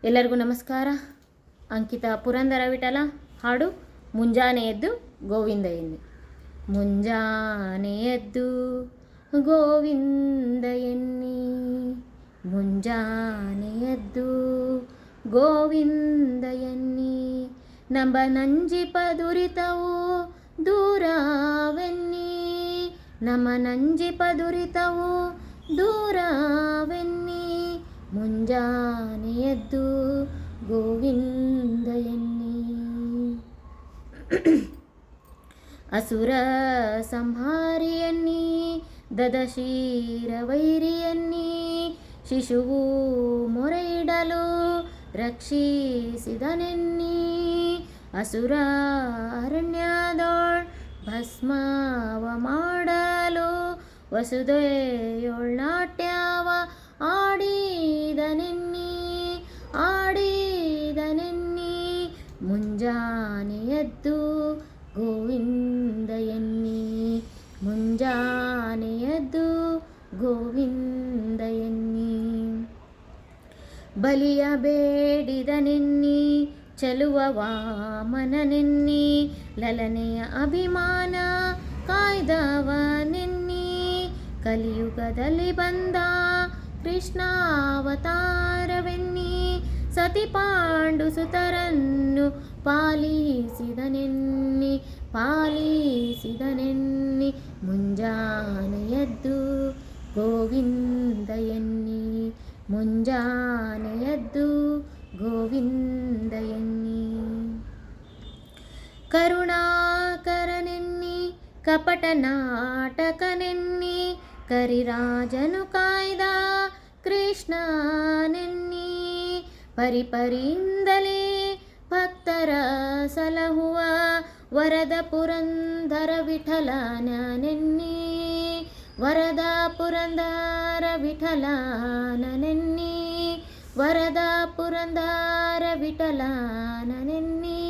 ಎಲ್ಲರಿಗೂ ನಮಸ್ಕಾರ. ಅಂಕಿತ ಪುರಂದರ ವಿಠಲ ಹಾಡು ಮುಂಜಾನೆ ಎದ್ದು ಗೋವಿಂದ ಎನ್ನಿ. ಮುಂಜಾನೆ ಎದ್ದು ಗೋವಿಂದ ಎನ್ನಿ, ಮುಂಜಾನೆ ಎದ್ದು ಗೋವಿಂದ ಎನ್ನಿ, ನಂಬ ನಂಜಿಪ ದುರಿತವು ದೂರವೆನ್ನಿ, ನಮ್ಮ ನಂಜಿಪ ದುರಿತವು ದೂರವೆನ್ನಿ, ಮುಂಜಾನೆ ಎದ್ದು ಗೋವಿಂದ ಎನ್ನಿ. ಅಸುರ ಸಂಹಾರಿಯನ್ನಿ, ದದಶೀರ ವೈರಿಯನ್ನಿ, ಶಿಶುವು ಮೊರೆಯಿಡಲು ರಕ್ಷಿಸಿದನೆನ್ನಿ, ಅಸುರ ಅರಣ್ಯದೊಳ್ ಭಸ್ಮವ ಮಾಡಲು ವಸುದೆಯೊಳ್ ನಾಟ್ಯವ ಆಡಿದನೆನ್ನಿ, ಆಡಿದನೆನ್ನಿ, ಮುಂಜಾನೆ ಎದ್ದು ಗೋವಿಂದ ಎನ್ನಿ, ಮುಂಜಾನೆ ಎದ್ದು ಗೋವಿಂದ ಎನ್ನಿ. ಬಲಿಯ ಬೇಡಿದನೆನ್ನಿ, ಚೆಲುವ ವಾಮನನೆನ್ನಿ, ಲಲನೆಯ ಅಭಿಮಾನ ಕಾಯ್ದವನೆನ್ನಿ, ಕಲಿಯುಗದಲ್ಲಿ ಬಂದ ಕೃಷ್ಣಾವತಾರವೆನ್ನಿ, ಸತಿ ಪಾಂಡು ಸುತರನ್ನು ಪಾಲಿಸಿದನೆನ್ನಿ, ಪಾಲಿಸಿದನೆನ್ನಿ, ಮುಂಜಾನೆ ಎದ್ದು ಗೋವಿಂದ ಎನ್ನಿ, ಮುಂಜಾನೆ ಎದ್ದು ಗೋವಿಂದ ಎನ್ನಿ. ಕರುಣಾಕರನೆನ್ನಿ, ಕಪಟ ನಾಟಕನೆನ್ನಿ, ಕರಿರಾಜನು ಕಾಯ್ದ ಕೃಷ್ಣನೆನ್ನಿ, ಪರಿಪರಿಂದಲೇ ಭಕ್ತರ ಸಲಹುವ ವರದ ಪುರಂದರ ವಿಠಲನೆನ್ನಿ, ವರದ ಪುರಂದರ ವಿಠಲನೆನ್ನಿ, ವರದ ಪುರಂದರ ವಿಠಲನೆನ್ನಿ,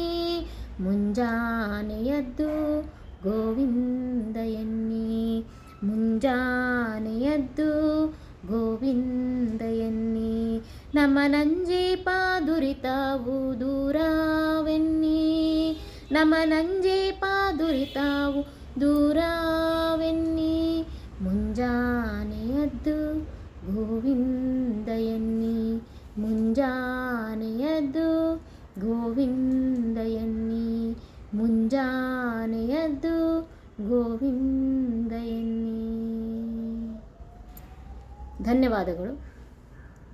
ಮುಂಜಾನೆ ಎದ್ದು ಗೋವಿಂದ ಎನ್ನಿ, ಮುಂಜಾನೆ ಎದ್ದು ಗೋವಿಂದ ಎನ್ನಿ, ನಮ್ಮ ನಂಜೀಪ ದುರಿತವು ದೂರವೆನ್ನಿ, ನಮ್ಮ ನಂಜೀಪ ದುರಿತವು ದೂರವೆನ್ನಿ, ಮುಂಜಾನೆ ಎದ್ದು ಗೋವಿಂದ ಎನ್ನಿ, ಮುಂಜಾನೆ ಎದ್ದು ಗೋವಿಂದ ಎನ್ನಿ, ಮುಂಜಾನೆ ಎದ್ದು ಗೋವಿಂದ ಎನ್ನಿ. ಧನ್ಯವಾದಗಳು.